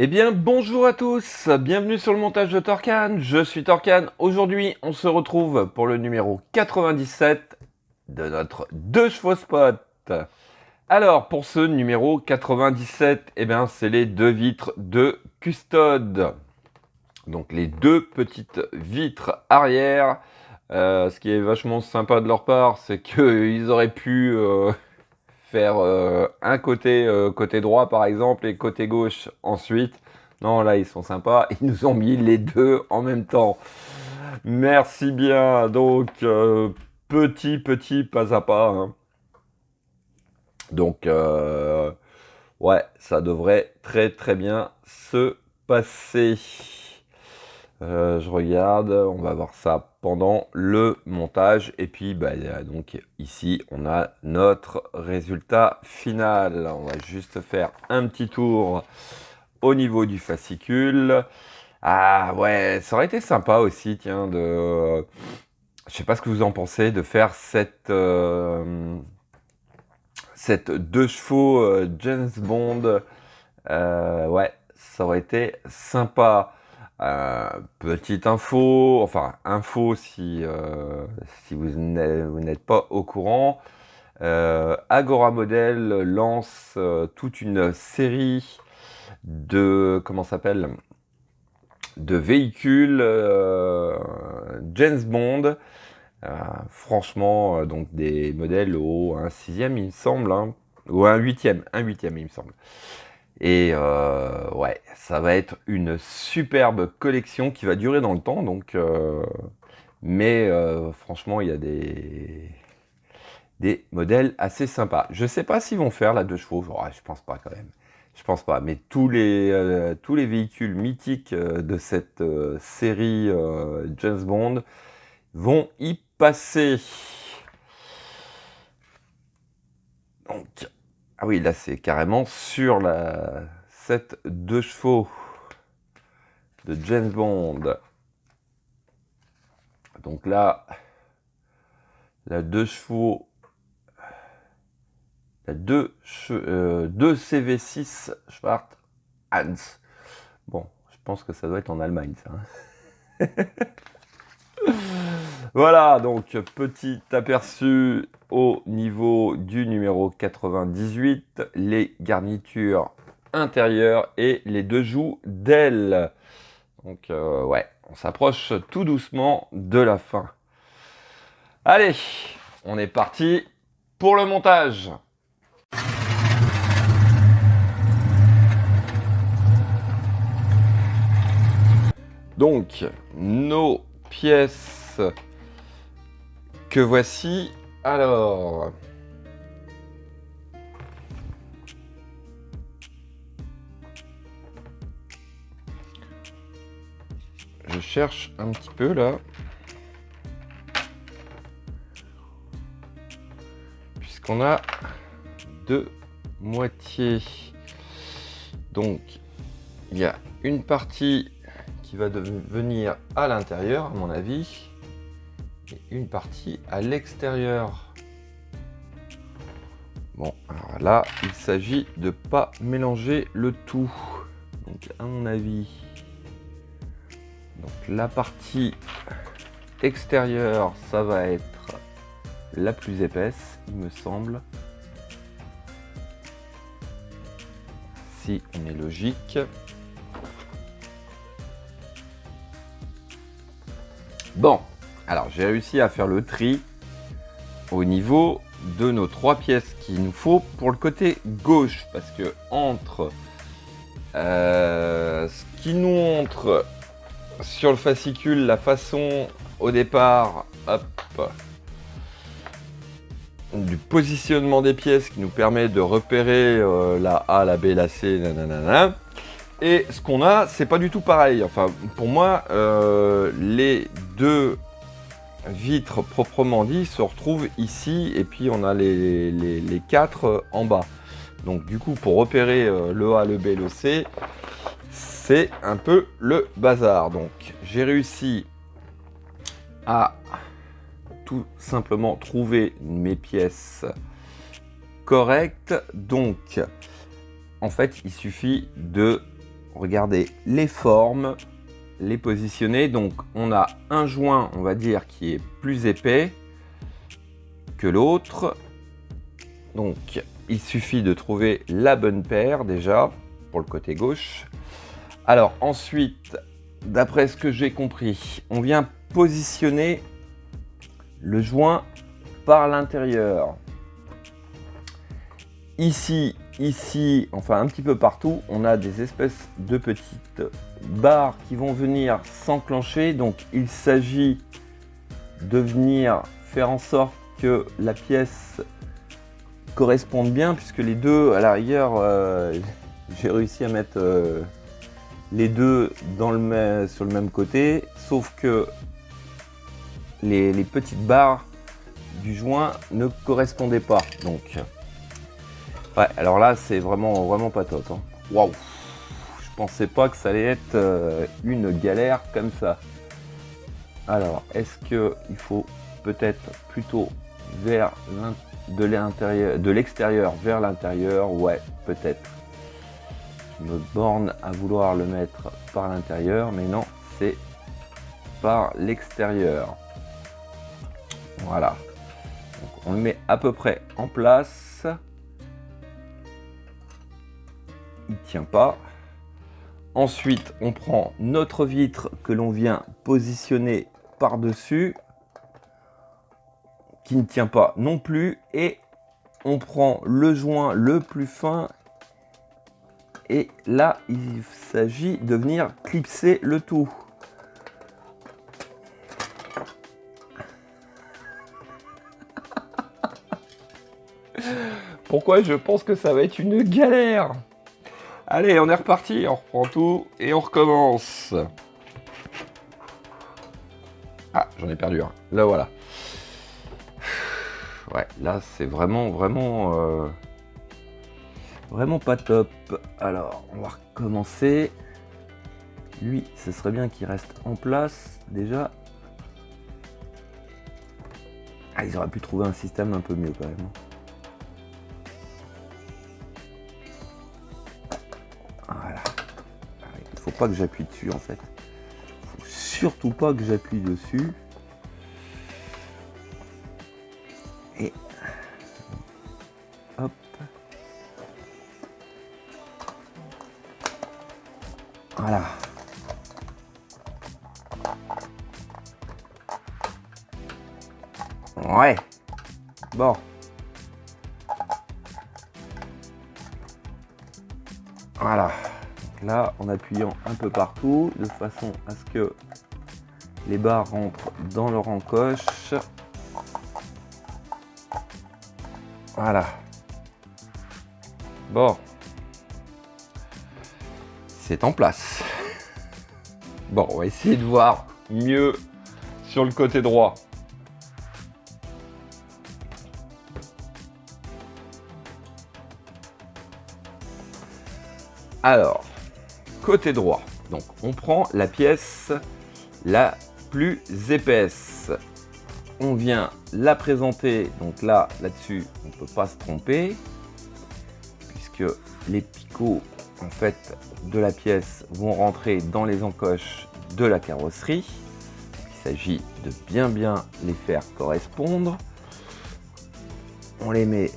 Eh bien, bonjour à tous, bienvenue sur le montage de Torcan, je suis Torcan. Aujourd'hui, on se retrouve pour le numéro 97 de notre 2 chevaux spot. Alors, pour ce numéro 97, eh bien, c'est les deux vitres de custode. Donc, les deux petites vitres arrière. Ce qui est vachement sympa de leur part, c'est qu'ils auraient pu faire un côté droit par exemple et côté gauche ensuite. Non, là ils sont sympas, ils nous ont mis les deux en même temps. Merci bien. Donc petit pas à pas, hein. Donc ouais, ça devrait très bien se passer. Je regarde, on va voir ça pendant le montage. Et puis, donc ici, on a notre résultat final. On va juste faire un petit tour au niveau du fascicule. Ah ouais, ça aurait été sympa aussi, tiens, de... Je sais pas ce que vous en pensez, de faire cette 2 chevaux James Bond. Ouais, ça aurait été sympa. Petite info, enfin info si vous n'êtes pas au courant, Agora Model lance toute une série de de véhicules James Bond. Franchement, donc des modèles au 1/6, il me semble, hein, ou un huitième, il me semble. Et ouais, ça va être une superbe collection qui va durer dans le temps. Donc, mais franchement, il y a des modèles assez sympas. Je sais pas s'ils vont faire la 2 chevaux. Oh, je pense pas quand même. Je pense pas. Mais tous les véhicules mythiques de cette série James Bond vont y passer. Donc, ah oui, là c'est carrément sur cette 2 chevaux de James Bond. Donc là, la 2 chevaux, la 2 CV6 Schwarz Hans. Bon, je pense que ça doit être en Allemagne, ça. Voilà, donc petit aperçu au niveau du numéro 98, les garnitures intérieures et les 2 joues d'ailes. Donc ouais, on s'approche tout doucement de la fin. Allez, on est parti pour le montage. Donc, nos pièces que voici. Alors, je cherche un petit peu là. Puisqu'on a 2 moitiés. Donc, il y a une partie qui va venir à l'intérieur, à mon avis, et une partie à l'extérieur. Bon, alors là, il s'agit de pas mélanger le tout. Donc, à mon avis, donc la partie extérieure, ça va être la plus épaisse, il me semble. Si on est logique. Bon, alors j'ai réussi à faire le tri au niveau de nos 3 pièces qu'il nous faut pour le côté gauche, parce que entre ce qui nous montre sur le fascicule la façon au départ, hop, du positionnement des pièces qui nous permet de repérer la A, la B, la C, nanana. Et ce qu'on a, c'est pas du tout pareil. Enfin, pour moi, les 2 vitres proprement dit se retrouvent ici, et puis on a les 4 en bas. Donc du coup, pour repérer le A, le B, le C, c'est un peu le bazar. Donc j'ai réussi à tout simplement trouver mes pièces correctes. Donc en fait, il suffit de regardez les formes, les positionner. Donc on a un joint, on va dire, qui est plus épais que l'autre. Donc il suffit de trouver la bonne paire déjà pour le côté gauche. Alors ensuite, d'après ce que j'ai compris, on vient positionner le joint par l'intérieur. Ici, enfin un petit peu partout, on a des espèces de petites barres qui vont venir s'enclencher. Donc il s'agit de venir faire en sorte que la pièce corresponde bien, puisque les deux, à la rigueur, j'ai réussi à mettre les deux sur le même côté, sauf que les petites barres du joint ne correspondaient pas. Donc ouais, alors là c'est vraiment pas top, hein. Waouh, je pensais pas que ça allait être une galère comme ça. Alors est-ce que il faut peut-être plutôt vers de l'extérieur vers l'intérieur? Ouais, peut-être. Je me borne à vouloir le mettre par l'intérieur, mais non, c'est par l'extérieur. Voilà. Donc on le met à peu près en place. Il tient pas. Ensuite, on prend notre vitre que l'on vient positionner par-dessus, qui ne tient pas non plus, et on prend le joint le plus fin. Et là, il s'agit de venir clipser le tout. Pourquoi je pense que ça va être une galère? Allez, on est reparti, on reprend tout et on recommence. Ah, j'en ai perdu un. Là, voilà. Ouais, là, c'est vraiment pas top. Alors, on va recommencer. Lui, ce serait bien qu'il reste en place, déjà. Ah, ils auraient pu trouver un système un peu mieux, quand même. Voilà. Il faut pas que j'appuie dessus, en fait. Il faut surtout pas que j'appuie dessus. Et... hop. Voilà. Ouais. Bon. Voilà. Donc là, en appuyant un peu partout, de façon à ce que les barres rentrent dans leur encoche. Voilà. Bon. C'est en place. Bon, on va essayer de voir mieux sur le côté droit. Alors, côté droit, donc on prend la pièce la plus épaisse. On vient la présenter, donc là-dessus, on ne peut pas se tromper, puisque les picots en fait de la pièce vont rentrer dans les encoches de la carrosserie. Il s'agit de bien les faire correspondre. On les met,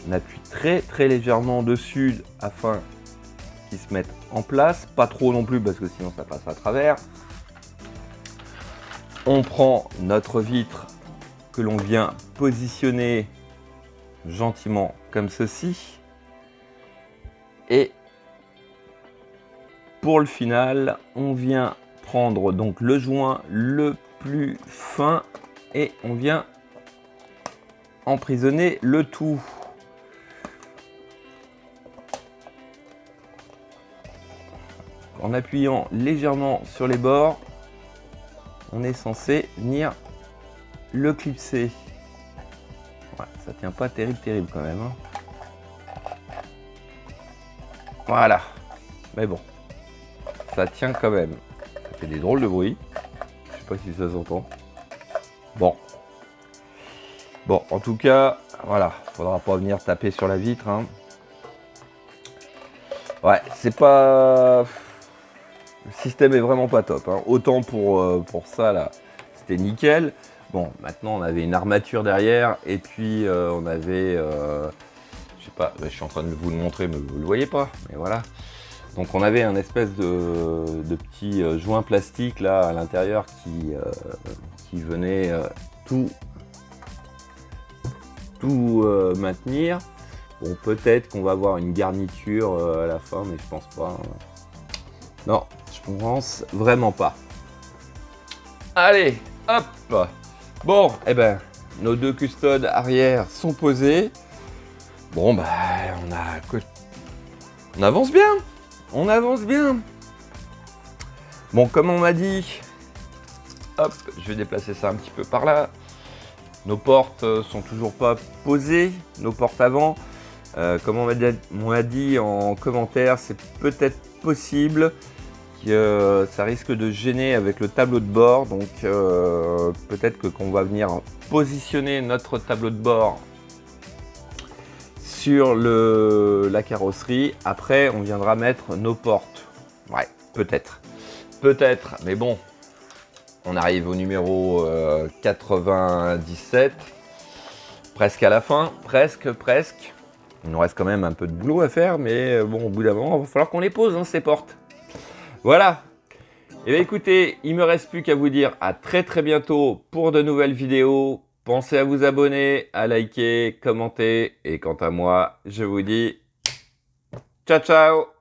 on appuie très légèrement dessus afin qu'ils se mettent en place, pas trop non plus parce que sinon ça passe à travers. On prend notre vitre que l'on vient positionner gentiment comme ceci. Et pour le final, on vient prendre donc le joint le plus fin et on vient emprisonner le tout. En appuyant légèrement sur les bords, on est censé venir le clipser. Ouais, ça tient pas terrible quand même, hein. Voilà. Mais bon, ça tient quand même. Ça fait des drôles de bruit. Je sais pas si ça s'entend. Bon. Bon, en tout cas, voilà. Faudra pas venir taper sur la vitre, hein. Ouais, c'est pas... Le système est vraiment pas top. Hein. Autant pour ça, là, c'était nickel. Bon, maintenant, on avait une armature derrière. Et puis, on avait... je sais pas, je suis en train de vous le montrer, mais vous le voyez pas. Mais voilà. Donc, on avait un espèce de petit joint plastique, là, à l'intérieur, qui venait tout maintenir. Bon, peut-être qu'on va avoir une garniture à la fin, mais je pense pas. Non, je pense vraiment pas. Allez, hop. Bon, eh ben, nos deux custodes arrière sont posés. Bon, bah, on avance bien. On avance bien. Bon, comme on m'a dit, hop, je vais déplacer ça un petit peu par là. Nos portes sont toujours pas posées, nos portes avant. Comme on m'a dit en commentaire, c'est peut-être possible que ça risque de gêner avec le tableau de bord. Donc peut-être qu'on va venir positionner notre tableau de bord sur la carrosserie. Après, on viendra mettre nos portes. Ouais, peut-être. Peut-être, mais bon. On arrive au numéro 97, presque à la fin, presque. Il nous reste quand même un peu de boulot à faire, mais bon, au bout d'un moment, il va falloir qu'on les pose, hein, ces portes. Voilà. Et bien écoutez, il me reste plus qu'à vous dire à très bientôt pour de nouvelles vidéos. Pensez à vous abonner, à liker, commenter, et quant à moi, je vous dis ciao ciao.